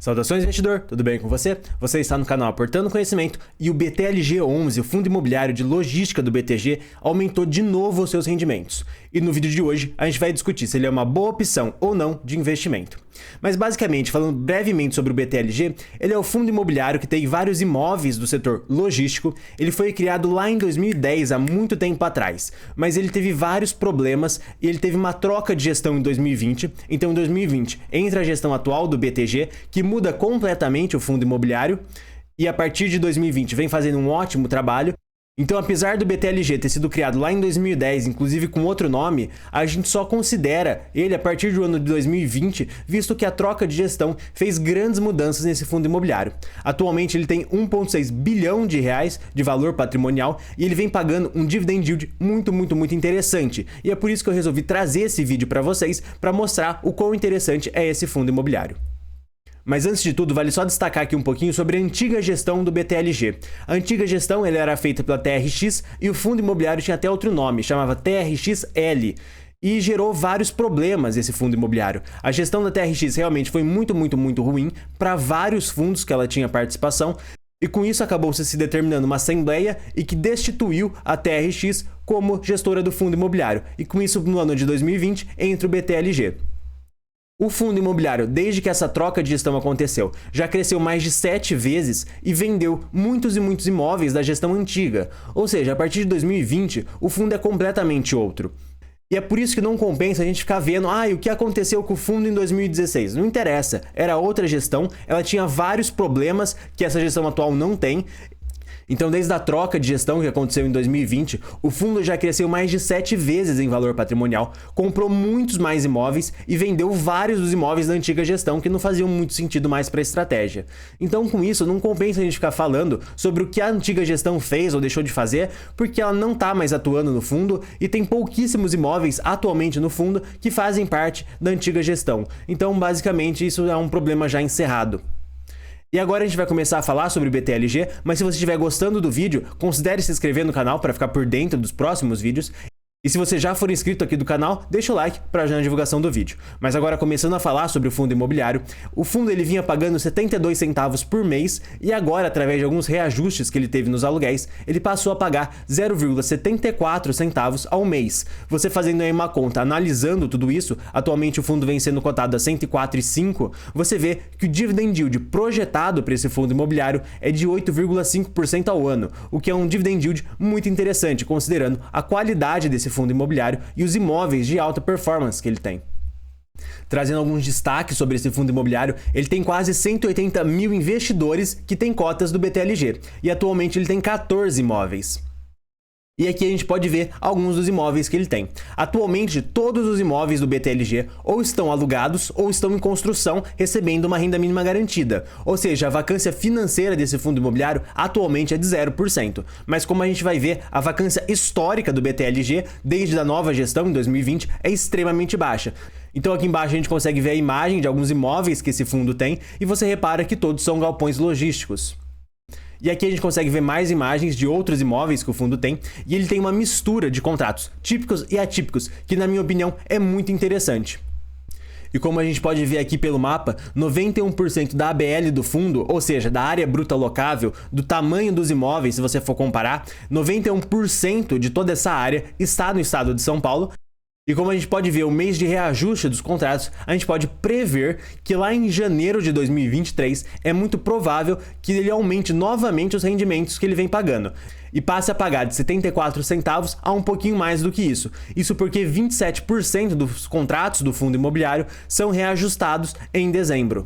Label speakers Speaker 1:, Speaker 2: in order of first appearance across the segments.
Speaker 1: Saudações, investidor! Tudo bem com você? Você está no canal Aportando Conhecimento e o BTLG11, o fundo imobiliário de logística do BTG, aumentou de novo os seus rendimentos. E no vídeo de hoje a gente vai discutir se ele é uma boa opção ou não de investimento. Mas basicamente, falando brevemente sobre o BTLG, ele é o fundo imobiliário que tem vários imóveis do setor logístico. Ele foi criado lá em 2010, há muito tempo atrás, mas ele teve vários problemas e ele teve uma troca de gestão em 2020. Então em 2020 entra a gestão atual do BTG, que muda completamente o fundo imobiliário, e a partir de 2020 vem fazendo um ótimo trabalho. Então, apesar do BTLG ter sido criado lá em 2010, inclusive com outro nome, a gente só considera ele a partir do ano de 2020, visto que a troca de gestão fez grandes mudanças nesse fundo imobiliário. Atualmente ele tem 1,6 bilhão de reais de valor patrimonial e ele vem pagando um dividend yield muito interessante. E é por isso que eu resolvi trazer esse vídeo para vocês, para mostrar o quão interessante é esse fundo imobiliário. Mas antes de tudo, vale só destacar aqui um pouquinho sobre a antiga gestão do BTLG. A antiga gestão ele era feita pela TRX e o fundo imobiliário tinha até outro nome, chamava TRXL. E gerou vários problemas esse fundo imobiliário. A gestão da TRX realmente foi muito ruim para vários fundos que ela tinha participação. E com isso acabou se determinando uma assembleia e que destituiu a TRX como gestora do fundo imobiliário. E com isso, no ano de 2020, entra o BTLG. O fundo imobiliário, desde que essa troca de gestão aconteceu, já cresceu mais de 7 vezes e vendeu muitos imóveis da gestão antiga. Ou seja, a partir de 2020, o fundo é completamente outro. E é por isso que não compensa a gente ficar vendo, o que aconteceu com o fundo em 2016. Não interessa, era outra gestão, ela tinha vários problemas que essa gestão atual não tem. Então, desde a troca de gestão que aconteceu em 2020, o fundo já cresceu mais de 7 vezes em valor patrimonial, comprou muitos mais imóveis e vendeu vários dos imóveis da antiga gestão que não faziam muito sentido mais para a estratégia. Então, com isso, não compensa a gente ficar falando sobre o que a antiga gestão fez ou deixou de fazer, porque ela não está mais atuando no fundo e tem pouquíssimos imóveis atualmente no fundo que fazem parte da antiga gestão. Então, basicamente, isso é um problema já encerrado. E agora a gente vai começar a falar sobre o BTLG, mas se você estiver gostando do vídeo, considere se inscrever no canal para ficar por dentro dos próximos vídeos. E se você já for inscrito aqui do canal, deixa o like para ajudar na divulgação do vídeo. Mas agora começando a falar sobre o fundo imobiliário, o fundo ele vinha pagando 72 centavos por mês e agora, através de alguns reajustes que ele teve nos aluguéis, ele passou a pagar 0,74 centavos ao mês. Você fazendo aí uma conta, analisando tudo isso, atualmente o fundo vem sendo cotado a 104,5, você vê que o dividend yield projetado para esse fundo imobiliário é de 8,5% ao ano, o que é um dividend yield muito interessante, considerando a qualidade desse fundo imobiliário e os imóveis de alta performance que ele tem. Trazendo alguns destaques sobre esse fundo imobiliário, ele tem quase 180 mil investidores que têm cotas do BTLG e atualmente ele tem 14 imóveis. E aqui a gente pode ver alguns dos imóveis que ele tem. Atualmente, todos os imóveis do BTLG ou estão alugados ou estão em construção recebendo uma renda mínima garantida. Ou seja, a vacância financeira desse fundo imobiliário atualmente é de 0%. Mas como a gente vai ver, a vacância histórica do BTLG, desde a nova gestão em 2020, é extremamente baixa. Então aqui embaixo a gente consegue ver a imagem de alguns imóveis que esse fundo tem e você repara que todos são galpões logísticos. E aqui a gente consegue ver mais imagens de outros imóveis que o fundo tem, e ele tem uma mistura de contratos típicos e atípicos, que na minha opinião é muito interessante. E como a gente pode ver aqui pelo mapa, 91% da ABL do fundo, ou seja, da área bruta locável, do tamanho dos imóveis, se você for comparar, 91% de toda essa área está no estado de São Paulo. E como a gente pode ver o mês de reajuste dos contratos, a gente pode prever que lá em janeiro de 2023 é muito provável que ele aumente novamente os rendimentos que ele vem pagando e passe a pagar de 74 centavos a um pouquinho mais do que isso. Isso porque 27% dos contratos do fundo imobiliário são reajustados em dezembro.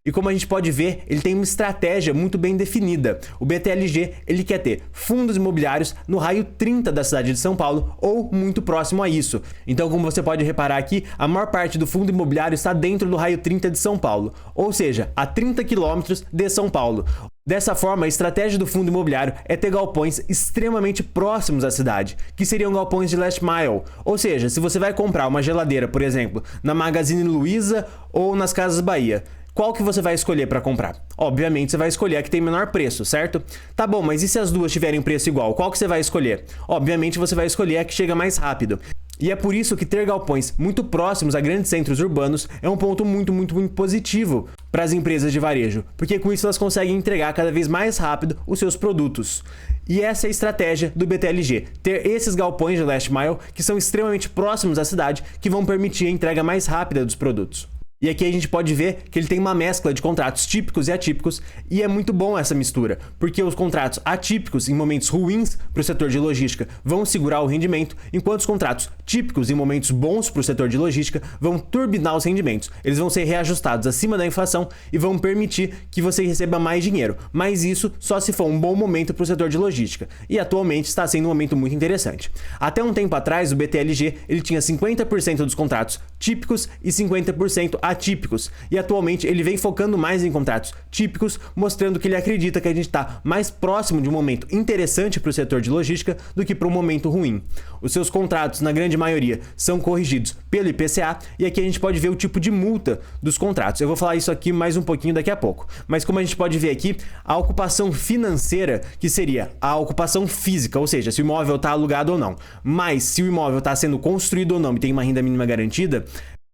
Speaker 1: E como a gente pode ver, ele tem uma estratégia muito bem definida. O BTLG, ele quer ter fundos imobiliários no raio 30 da cidade de São Paulo ou muito próximo a isso. Então, como você pode reparar aqui, a maior parte do fundo imobiliário está dentro do raio 30 de São Paulo, ou seja, a 30 quilômetros de São Paulo. Dessa forma, a estratégia do fundo imobiliário é ter galpões extremamente próximos à cidade, que seriam galpões de last mile. Ou seja, se você vai comprar uma geladeira, por exemplo, na Magazine Luiza ou nas Casas Bahia, qual que você vai escolher para comprar? Obviamente você vai escolher a que tem menor preço, certo? Tá bom, mas e se as duas tiverem preço igual? Qual que você vai escolher? Obviamente você vai escolher a que chega mais rápido. E é por isso que ter galpões muito próximos a grandes centros urbanos é um ponto muito positivo para as empresas de varejo, porque com isso elas conseguem entregar cada vez mais rápido os seus produtos. E essa é a estratégia do BTLG, ter esses galpões de last mile que são extremamente próximos à cidade, que vão permitir a entrega mais rápida dos produtos. E aqui a gente pode ver que ele tem uma mescla de contratos típicos e atípicos, e é muito bom essa mistura, porque os contratos atípicos em momentos ruins para o setor de logística vão segurar o rendimento, enquanto os contratos típicos em momentos bons para o setor de logística vão turbinar os rendimentos. Eles vão ser reajustados acima da inflação e vão permitir que você receba mais dinheiro, mas isso só se for um bom momento para o setor de logística, e atualmente está sendo um momento muito interessante. Até um tempo atrás, o BTLG ele tinha 50% dos contratos típicos e 50% atípicos, e atualmente ele vem focando mais em contratos típicos, mostrando que ele acredita que a gente está mais próximo de um momento interessante para o setor de logística do que para um momento ruim. Os seus contratos, na grande maioria, são corrigidos pelo IPCA, e aqui a gente pode ver o tipo de multa dos contratos. Eu vou falar isso aqui mais um pouquinho daqui a pouco, mas como a gente pode ver aqui, a ocupação financeira, que seria a ocupação física, ou seja, se o imóvel está alugado ou não, mas se o imóvel está sendo construído ou não e tem uma renda mínima garantida,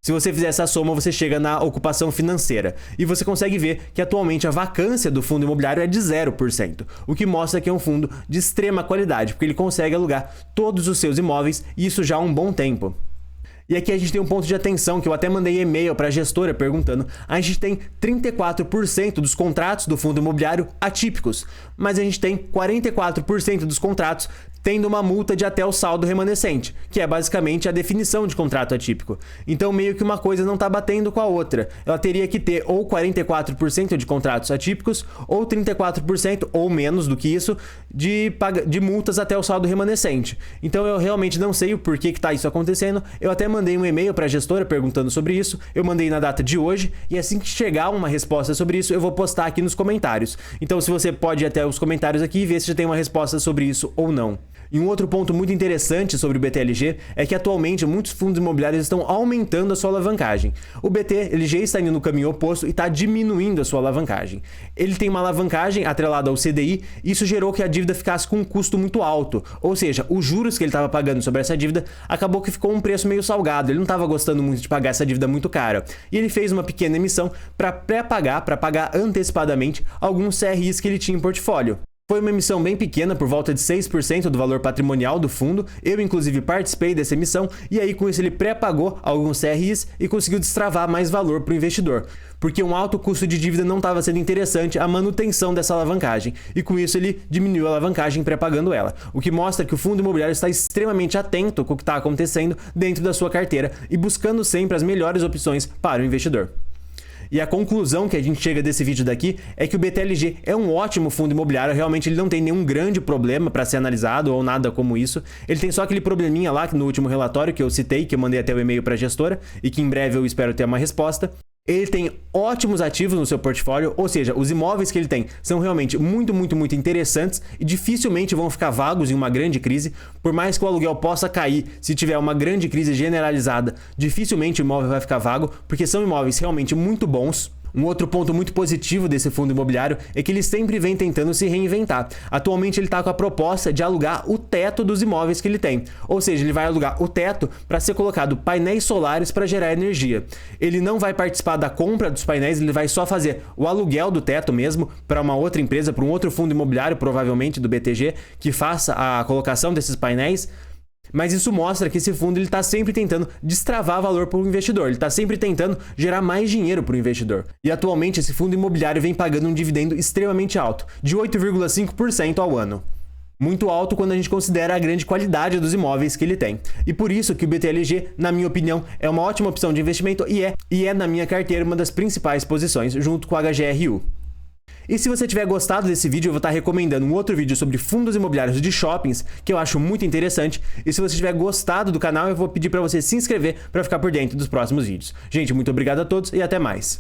Speaker 1: se você fizer essa soma, você chega na ocupação financeira. E você consegue ver que atualmente a vacância do fundo imobiliário é de 0%, o que mostra que é um fundo de extrema qualidade, porque ele consegue alugar todos os seus imóveis, e isso já há um bom tempo. E aqui a gente tem um ponto de atenção que eu até mandei e-mail para a gestora perguntando. A gente tem 34% dos contratos do fundo imobiliário atípicos, mas a gente tem 44% dos contratos tendo uma multa de até o saldo remanescente, que é basicamente a definição de contrato atípico. Então meio que uma coisa não está batendo com a outra. Ela teria que ter ou 44% de contratos atípicos ou 34% ou menos do que isso de multas até o saldo remanescente. Então eu realmente não sei o porquê que está isso acontecendo. Eu até mandei um e-mail para a gestora perguntando sobre isso. Eu mandei na data de hoje, e assim que chegar uma resposta sobre isso, eu vou postar aqui nos comentários. Então se você pode ir até os comentários aqui e ver se já tem uma resposta sobre isso ou não. E um outro ponto muito interessante sobre o BTLG é que atualmente muitos fundos imobiliários estão aumentando a sua alavancagem. O BTLG está indo no caminho oposto e está diminuindo a sua alavancagem. Ele tem uma alavancagem atrelada ao CDI, e isso gerou que a dívida ficasse com um custo muito alto. Ou seja, os juros que ele estava pagando sobre essa dívida acabou que ficou um preço meio salgado. Ele não estava gostando muito de pagar essa dívida muito cara. E ele fez uma pequena emissão para pré-pagar, para pagar antecipadamente alguns CRIs que ele tinha em portfólio. Foi uma emissão bem pequena, por volta de 6% do valor patrimonial do fundo. Eu, inclusive, participei dessa emissão, e aí com isso ele pré-pagou alguns CRIs e conseguiu destravar mais valor para o investidor, porque um alto custo de dívida não estava sendo interessante a manutenção dessa alavancagem, e com isso ele diminuiu a alavancagem pré-pagando ela, o que mostra que o fundo imobiliário está extremamente atento com o que está acontecendo dentro da sua carteira e buscando sempre as melhores opções para o investidor. E a conclusão que a gente chega desse vídeo daqui é que o BTLG é um ótimo fundo imobiliário. Realmente ele não tem nenhum grande problema para ser analisado ou nada como isso. Ele tem só aquele probleminha lá no último relatório que eu citei, que eu mandei até o e-mail para a gestora e que em breve eu espero ter uma resposta. Ele tem ótimos ativos no seu portfólio, ou seja, os imóveis que ele tem são realmente muito interessantes e dificilmente vão ficar vagos em uma grande crise. Por mais que o aluguel possa cair, se tiver uma grande crise generalizada, dificilmente o imóvel vai ficar vago, porque são imóveis realmente muito bons. Um outro ponto muito positivo desse fundo imobiliário é que ele sempre vem tentando se reinventar. Atualmente ele está com a proposta de alugar o teto dos imóveis que ele tem. Ou seja, ele vai alugar o teto para ser colocado painéis solares para gerar energia. Ele não vai participar da compra dos painéis, ele vai só fazer o aluguel do teto mesmo para uma outra empresa, para um outro fundo imobiliário, provavelmente do BTG, que faça a colocação desses painéis. Mas isso mostra que esse fundo está sempre tentando destravar valor para o investidor, ele está sempre tentando gerar mais dinheiro para o investidor. E atualmente esse fundo imobiliário vem pagando um dividendo extremamente alto, de 8,5% ao ano. Muito alto quando a gente considera a grande qualidade dos imóveis que ele tem. E por isso que o BTLG, na minha opinião, é uma ótima opção de investimento e é na minha carteira uma das principais posições, junto com o HGRU. E se você tiver gostado desse vídeo, eu vou estar recomendando um outro vídeo sobre fundos imobiliários de shoppings, que eu acho muito interessante. E se você tiver gostado do canal, eu vou pedir para você se inscrever para ficar por dentro dos próximos vídeos. Gente, muito obrigado a todos e até mais.